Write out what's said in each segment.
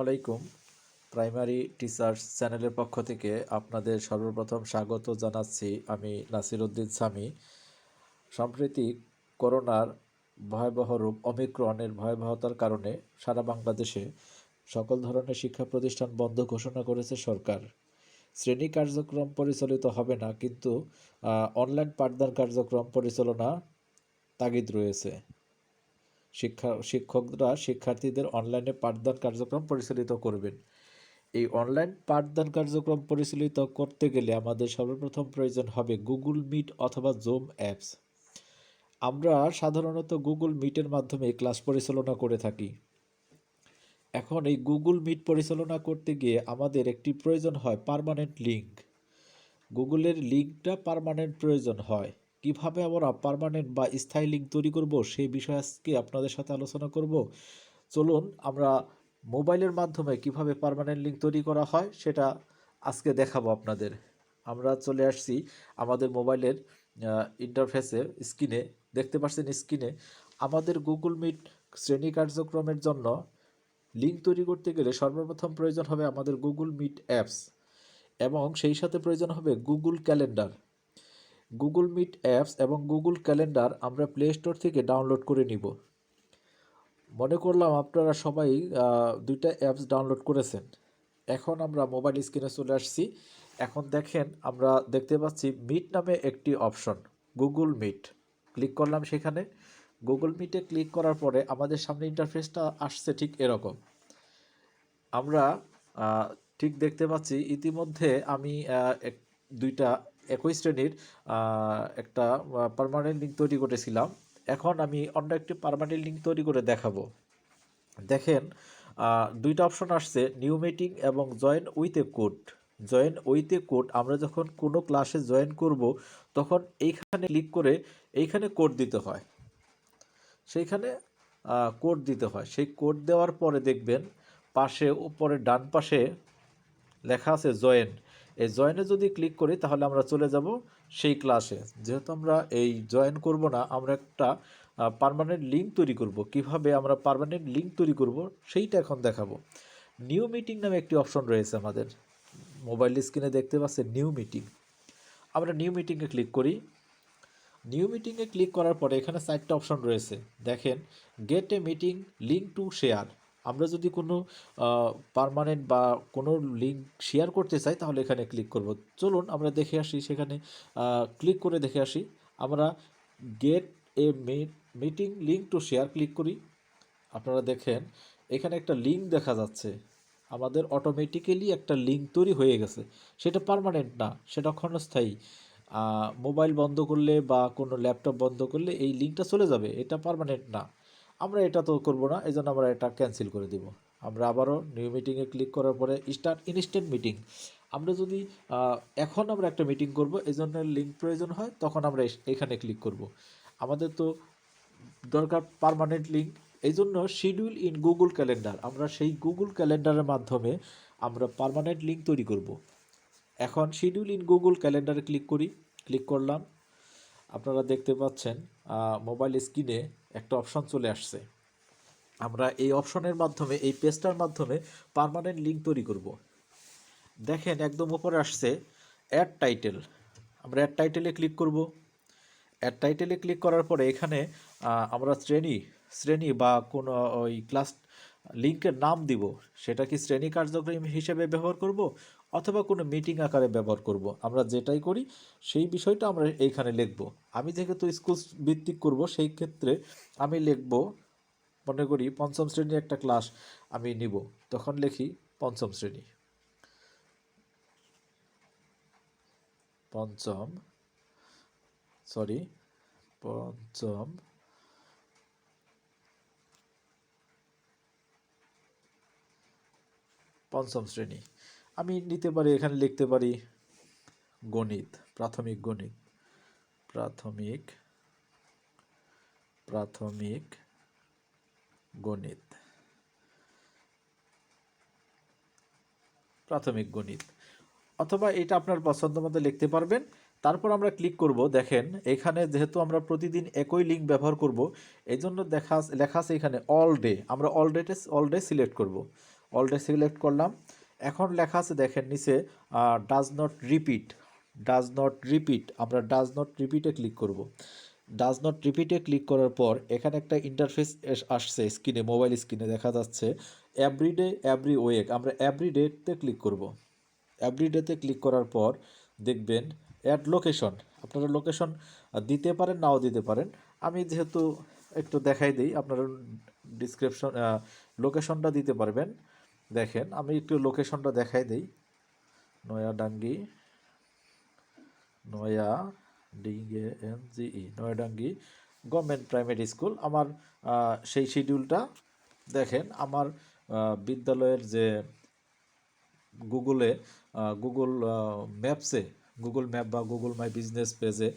আলাইকুম। Primary teachers চ্যানেলের পক্ষ থেকে আপনাদের সর্বপ্রথম স্বাগত জানাচ্ছি। আমি নাসিরউদ্দিন সামি। সম্প্রতি করোনার ভয়াবহ রূপ ওমিক্রনের ভয়াবহতার কারণে সারা বাংলাদেশে সকল ধরনের শিক্ষা প্রতিষ্ঠান বন্ধ ঘোষণা করেছে সরকার। শ্রেণী কার্যক্রম পরিচালিত হবে না, কিন্তু অনলাইন পাঠদান কার্যক্রম পরিচালনা তাগিদ রয়েছে। শিক্ষকরা শিক্ষার্থীদের অনলাইনে পাঠদান কার্যক্রম পরিচালিত করবেন। এই অনলাইন পাঠদান কার্যক্রম পরিচালিত করতে গেলে আমাদের সর্বপ্রথম প্রয়োজন হবে গুগল মিট অথবা জুম অ্যাপস। আমরা সাধারণত গুগল মিটের মাধ্যমে ক্লাস পরিচালনা করে থাকি। এখন এই গুগল মিট পরিচালনা করতে গিয়ে আমাদের একটি প্রয়োজন হয় পার্মানেন্ট লিঙ্ক। গুগলের লিঙ্কটা পার্মানেন্ট প্রয়োজন হয়। কিভাবে আমরা পার্মানেন্ট বা স্থায়ী লিঙ্ক তৈরি করব সেই বিষয়ে আজকে আপনাদের সাথে আলোচনা করব। চলুন আমরা মোবাইলের মাধ্যমে কিভাবে পার্মানেন্ট লিঙ্ক তৈরি করা হয় সেটা আজকে দেখাবো আপনাদের। আমরা চলে আসছি আমাদের মোবাইলের ইন্টারফেসে। স্ক্রিনে দেখতে পাচ্ছেন, স্ক্রিনে আমাদের গুগল মিট শ্রেণী কার্যক্রমের জন্য লিঙ্ক তৈরি করতে গেলে সর্বপ্রথম প্রয়োজন হবে আমাদের গুগল মিট অ্যাপস, এবং সেই সাথে প্রয়োজন হবে Google calendar. Google Meet apps এবং গুগল ক্যালেন্ডার আমরা প্লে স্টোর থেকে ডাউনলোড করে নিব। মনে করলাম আপনারা সবাই দুইটা অ্যাপস ডাউনলোড করেছেন। এখন আমরা মোবাইল স্ক্রিনে চলে আসছি। এখন দেখেন, আমরা দেখতে পাচ্ছি মিট নামে একটি অপশন, গুগল মিট। ক্লিক করলাম সেখানে। গুগল মিটে ক্লিক করার পরে আমাদের সামনে ইন্টারফেসটা আসছে ঠিক এরকম। আমরা ঠিক দেখতে পাচ্ছি ইতিমধ্যে আমি দুইটা একই শ্রেণীর একটা পার্মানেন্ট লিঙ্ক তৈরি করেছিলাম। এখন আমি অন্য একটি পার্মানেন্ট লিঙ্ক তৈরি করে দেখাবো। দেখেন, দুইটা অপশন আসছে, নিউ মিটিং এবং join with a code. Join with a code, আমরা যখন কোনো ক্লাসে জয়েন করব তখন এইখানে ক্লিক করে এইখানে কোড দিতে হয়। সেইখানে কোড দিতে হয়। সেই কোড দেওয়ার পরে দেখবেন পাশে উপরে ডান পাশে লেখা আছে জয়েন। এই জয়েনে যদি ক্লিক করি তাহলে আমরা চলে যাব সেই ক্লাসে। যেহেতু আমরা এই জয়েন করব না, আমরা একটা পার্মানেন্ট লিঙ্ক তৈরি করব। কিভাবে আমরা পার্মানেন্ট লিঙ্ক তৈরি করব সেইটা এখন দেখাবো। নিউ মিটিং নামে একটি অপশন রয়েছে আমাদের মোবাইল স্ক্রিনে, দেখতে পাচ্ছেন নিউ মিটিং। আমরা নিউ মিটিংয়ে ক্লিক করি। নিউ মিটিংয়ে ক্লিক করার পরে এখানে 4টা অপশন রয়েছে। দেখেন, gate A meeting link to share. আমরা যদি কোনো পার্মানেন্ট বা কোনো লিঙ্ক শেয়ার করতে চাই তাহলে এখানে ক্লিক করব। চলুন আমরা দেখে আসি, সেখানে ক্লিক করে দেখে আসি। আমরা gate A meeting link to share click করি। আপনারা দেখেন এখানে একটা লিঙ্ক দেখা যাচ্ছে। আমাদের অটোমেটিক্যালি একটা লিঙ্ক তৈরি হয়ে গেছে। সেটা পার্মানেন্ট না, সেটা ক্ষণস্থায়ী। মোবাইল বন্ধ করলে বা কোনো ল্যাপটপ বন্ধ করলে এই লিঙ্কটা চলে যাবে, এটা পার্মানেন্ট না। আমরা এটা তো করব না, এই জন্য আমরা এটা ক্যান্সেল করে দেব। আমরা আবারও নিউ মিটিংয়ে ক্লিক করার পরে স্টার্ট ইনস্ট্যান্ট মিটিং। আমরা যদি এখন আমরা একটা মিটিং করব, এই জন্য লিঙ্ক প্রয়োজন হয়, তখন আমরা এখানে ক্লিক করব। আমাদের তো দরকার পার্মানেন্ট লিঙ্ক, এই জন্য শিডিউল ইন গুগল ক্যালেন্ডার। আমরা সেই গুগল ক্যালেন্ডারের মাধ্যমে আমরা পার্মানেন্ট লিঙ্ক তৈরি করব। এখন শিডিউল ইন গুগল ক্যালেন্ডারে ক্লিক করি। ক্লিক করলাম। আপনারা দেখতে পাচ্ছেন মোবাইল স্ক্রিনে একটা অপশন চলে আসছে। আমরা এই অপশনের মাধ্যমে, এই পেজটার মাধ্যমে পার্মানেন্ট লিঙ্ক তৈরি করব। দেখেন একদম উপরে আসছে অ্যাড টাইটেল। আমরা অ্যাড টাইটেলে ক্লিক করব। অ্যাড টাইটেলে ক্লিক করার পরে এখানে আমরা শ্রেণী বা কোনো ওই ক্লাস লিঙ্কের নাম দিব। সেটা কি শ্রেণী কার্যক্রম হিসেবে ব্যবহার করব অথবা কোনো মিটিং আকারে ব্যবহার করব, আমরা যেটাই করি সেই বিষয়টা আমরা এইখানে লিখব। আমি যেহেতু স্কুল ভিত্তিক করব, সেই ক্ষেত্রে আমি লিখব, মনে করি 5ম শ্রেণীর একটা ক্লাস আমি নিব, তখন লিখি 5ম শ্রেণী। পঞ্চম পঞ্চম শ্রেণী আমি নিতে পারি। এখানে লিখতে পারি গণিত, প্রাথমিক গণিত, প্রাথমিক গণিত, প্রাথমিক গণিত, অথবা এটা আপনার পছন্দ মতো লিখতে পারবেন। তারপর আমরা ক্লিক করব। দেখেন এখানে যেহেতু আমরা প্রতিদিন একই লিঙ্ক ব্যবহার করব, এই জন্য লেখা আছে এখানে অল ডে। আমরা অল ডে সিলেক্ট করব। অল ডে সিলেক্ট করলাম। এখন লেখা আছে দেখেন নিচে does not repeat, does not repeat, আমরা ডাজ নট রিপিটে ক্লিক করব। ডাজ নট রিপিটে ক্লিক করার পর এখানে একটা ইন্টারফেস আসছে স্ক্রিনে, মোবাইল স্ক্রিনে দেখা যাচ্ছে এভরিডে এভরি ওয়েক, আমরা এভরিডেতে ক্লিক করব। এভরিডেতে ক্লিক করার পর দেখবেন অ্যাড লোকেশন, আপনারা লোকেশন দিতে পারেন নাও দিতে পারেন। আমি যেহেতু একটু দেখাই দিই, আপনারা ডিসক্রিপশন লোকেশনটা দিতে পারবেন। দেখেন আমি একটু লোকেশনটা দেখাই দিই, নয়াডাঙ্গি, নয়াডাঙ্গি গভর্নমেন্ট প্রাইমারি স্কুল। আমার সেই শিডিউলটা দেখেন আমার বিদ্যালয়ের যে গুগলে গুগল ম্যাপসে, গুগল ম্যাপ বা গুগল মাই বিজনেস পেজে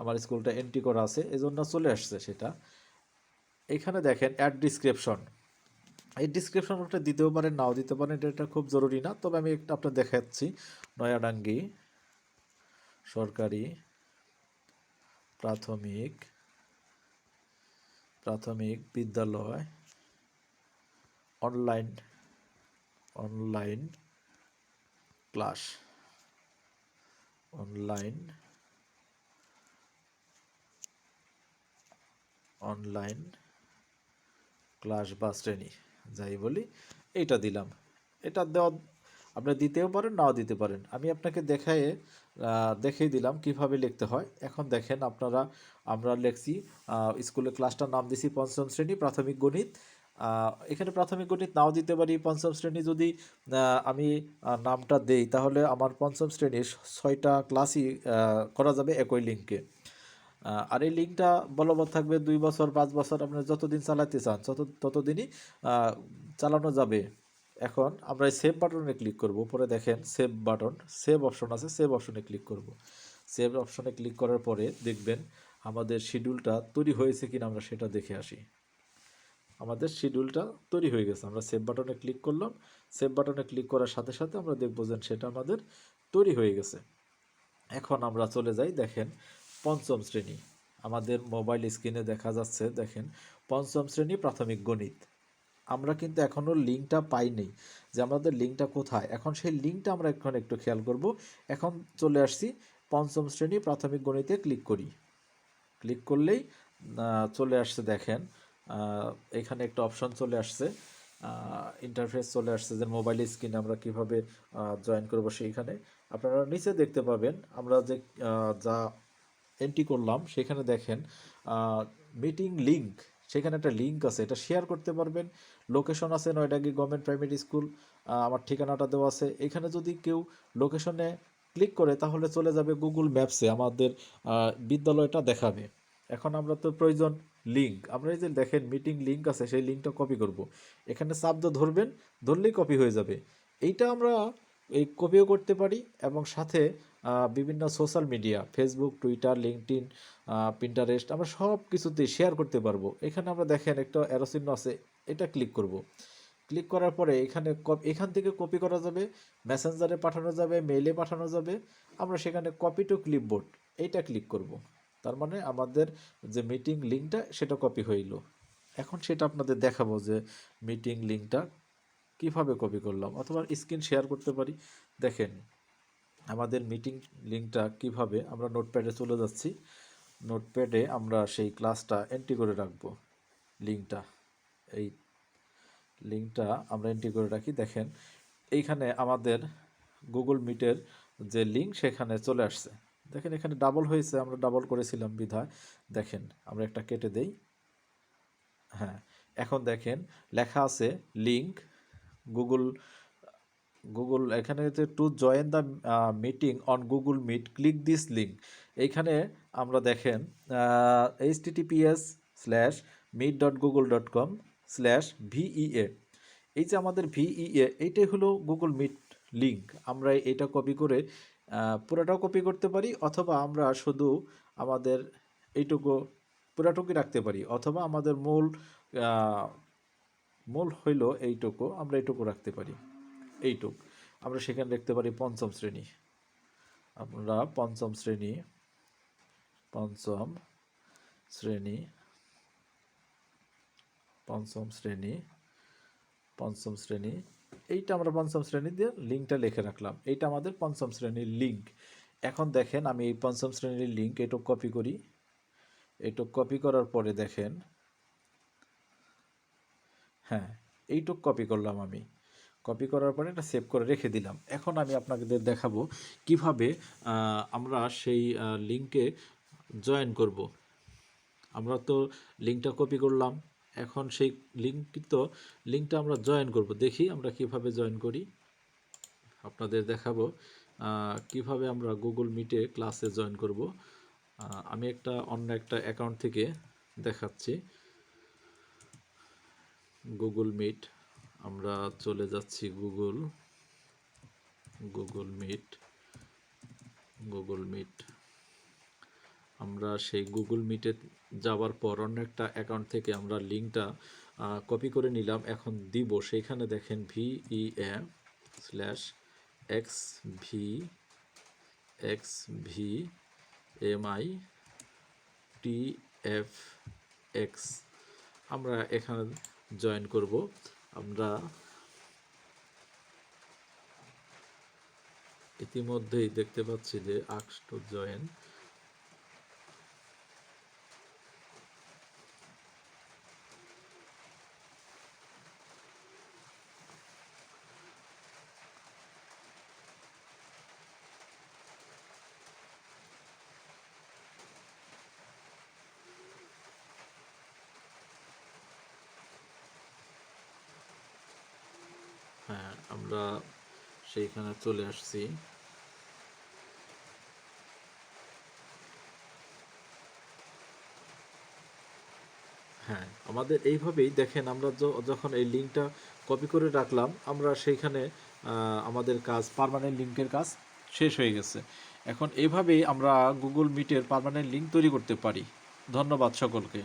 আমার স্কুলটা এন্ট্রি করা আছে, এজন্য চলে আসছে সেটা। এখানে দেখেন অ্যাড ডিসক্রিপশন, এই ডিসক্রিপশনটা দিতেও পারেন নাও দিতে পারেন, এটা খুব জরুরি না, তবে আমি একটা আপনার দেখাচ্ছি। নয়াডাঙ্গি সরকারি প্রাথমিক প্রাথমিক বিদ্যালয় online online class, online online class বা শ্রেণী, যাই বলি এইটা দিলাম। এটা দেওয়া আপনি দিতেও পারেন নাও দিতে পারেন, আমি আপনাকে দেখিয়ে দিলাম কিভাবে লিখতে হয়। এখন দেখেন আপনারা, আমরা লিখছি স্কুলের ক্লাসটার নাম দিছি পঞ্চম শ্রেণী প্রাথমিক গণিত। এখানে প্রাথমিক গণিত নাও দিতে পারি, পঞ্চম শ্রেণী যদি আমি নামটা দেই তাহলে আমার পঞ্চম শ্রেণীর 6টা ক্লাসই করা যাবে একই লিঙ্কে। আর এই লিঙ্কটা বলবৎ থাকবে 2 বছর 5 বছর, আপনি যতদিন চালাতে চান ততদিনই চালানো যাবে। এখন আমরা এই সেভ বাটনে ক্লিক করব, উপরে দেখেন সেভ বাটন, সেভ অপশন আছে, সেভ অপশনে ক্লিক করব। সেভ অপশনে ক্লিক করার পরে দেখবেন আমাদের শিডিউলটা তৈরি হয়েছে কিনা আমরা সেটা দেখে আসি। আমাদের শিডিউলটা তৈরি হয়ে গেছে, আমরা সেভ বাটনে ক্লিক করলাম। সেভ বাটনে ক্লিক করার সাথে সাথে আমরা দেখবো যে সেটা আমাদের তৈরি হয়ে গেছে। এখন আমরা চলে যাই, দেখেন পঞ্চম শ্রেণী আমাদের মোবাইল স্ক্রিনে দেখা যাচ্ছে, দেখেন পঞ্চম শ্রেণী প্রাথমিক গণিত। আমরা কিন্তু এখনও লিঙ্কটা পাইনি যে আমাদের লিঙ্কটা কোথায়, এখন সেই লিঙ্কটা আমরা এখন একটু খেয়াল করব। এখন চলে আসছি পঞ্চম শ্রেণী প্রাথমিক গণিতে ক্লিক করি। ক্লিক করলেই চলে আসছে দেখেন এখানে একটা অপশন চলে আসছে, ইন্টারফেস চলে আসছে যে মোবাইল স্ক্রিনে আমরা কিভাবে জয়েন করব। সেইখানে আপনারা নিচে দেখতে পাবেন আমরা যে যা এন্ট্রি করলাম সেখানে দেখেন মিটিং লিঙ্ক, সেখানে একটা লিঙ্ক আছে, এটা শেয়ার করতে পারবেন। লোকেশন আছে নয়ডাঙ্গি গভর্নমেন্ট প্রাইমারি স্কুল, আমার ঠিকানাটা দেওয়া আছে। এখানে যদি কেউ লোকেশনে ক্লিক করে তাহলে চলে যাবে গুগল ম্যাপসে, আমাদের বিদ্যালয়টা দেখাবে। এখন আমরা তো প্রয়োজন লিঙ্ক, আমরা এই যে দেখেন মিটিং লিঙ্ক আছে সেই লিঙ্কটা কপি করব। এখানে চাপ দিয়ে ধরবেন, ধরলেই কপি হয়ে যাবে। এইটা আমরা এই কপিও করতে পারি এবং সাথে বিভিন্ন social media Facebook, Twitter, LinkedIn, Pinterest আমরা সব কিছুতে শেয়ার করতে পারবো। এখানে আমরা দেখেন একটা অ্যারো চিহ্ন আছে, এটা ক্লিক করব। ক্লিক করার পরে এখান থেকে কপি করা যাবে, মেসেঞ্জারে পাঠানো যাবে, মেইলে পাঠানো যাবে। আমরা সেখানে কপি টু ক্লিপবোর্ড এইটা ক্লিক করব। তার মানে আমাদের যে মিটিং লিঙ্কটা সেটা কপি হইল। এখন সেটা আপনাদের দেখাবো যে মিটিং লিঙ্কটা কিভাবে কপি করলাম, অথবা স্ক্রিন শেয়ার করতে পারি। দেখেন আমাদের মিটিং লিঙ্কটা কিভাবে, আমরা নোটপ্যাডে চলে যাচ্ছি, নোটপ্যাডে আমরা সেই ক্লাসটা এন্ট্রি করে রাখবো। লিঙ্কটা এই লিঙ্কটা আমরা এন্ট্রি করে রাখি। দেখেন এইখানে আমাদের গুগল মিটের যে লিঙ্ক সেখানে চলে আসছে। দেখেন এখানে ডাবল হয়েছে, আমরা ডাবল করেছিলাম বিধায় দেখেন আমরা একটা কেটে দেই। হ্যাঁ, এখন দেখেন লেখা আছে লিঙ্ক গুগল গুগল, এখানে যে to join the meeting on Google Meet click this link. এইখানে আমরা দেখেন https:/meet.google.com/VEA, এই যে আমাদের ভিইএ এইটাই হলো গুগল মিট লিঙ্ক। আমরা এটা কপি করে পুরোটাও কপি করতে পারি, অথবা আমরা শুধু আমাদের এইটুকু পুরাটুকুই রাখতে পারি, অথবা আমাদের মূল হইল এইটুকু, আমরা এইটুকু রাখতে পারি। এইটুক আমরা সেখানে দেখতে পারি পঞ্চম শ্রেণী, আমরা পঞ্চম শ্রেণী পঞ্চম শ্রেণী পঞ্চম শ্রেণী পঞ্চম শ্রেণী এইটা আমরা পঞ্চম শ্রেণী দিয়ে লিঙ্কটা লিখে রাখলাম, এইটা আমাদের পঞ্চম শ্রেণীর লিঙ্ক। এখন দেখেন আমি এই পঞ্চম শ্রেণীর লিঙ্ক এটুক কপি করি, এটুক কপি করার পরে দেখেন, হ্যাঁ এইটুক কপি করলাম আমি, কপি করার পরে এটা সেভ করে রেখে দিলাম। এখন আমি আপনাদের দেখাবো কিভাবে আমরা সেই লিঙ্কে জয়েন করব। আমরা তো লিঙ্কটা কপি করলাম, এখন সেই লিঙ্কটা আমরা জয়েন করব। দেখি আমরা কিভাবে জয়েন করি, আপনাদের দেখাবো কিভাবে আমরা গুগল মিটে ক্লাসে জয়েন করব। আমি অন্য একটা অ্যাকাউন্ট থেকে দেখাচ্ছি। গুগল মিট, আমরা চলে যাচ্ছি গুগল মিট। আমরা সেই গুগল মিটে যাওয়ার পর অন্য একটা অ্যাকাউন্ট থেকে আমরা লিঙ্কটা কপি করে নিলাম, এখন দিব। সেইখানে দেখেন VEM/XVMITFX, আমরা এখানে জয়েন করব। আমরা ইতিমধ্যেই দেখতে পাচ্ছি যে আস্ক টু জয়েন। হ্যাঁ, আমরা সেইখানে চলে আসছি। হ্যাঁ, আমাদের এইভাবেই দেখেন, আমরা যখন এই লিঙ্কটা কপি করে রাখলাম, আমরা সেইখানে আমাদের কাজ, পার্মানেন্ট লিঙ্কের কাজ শেষ হয়ে গেছে। এখন এইভাবেই আমরা গুগল মিটের পার্মানেন্ট লিঙ্ক তৈরি করতে পারি। ধন্যবাদ সকলকে।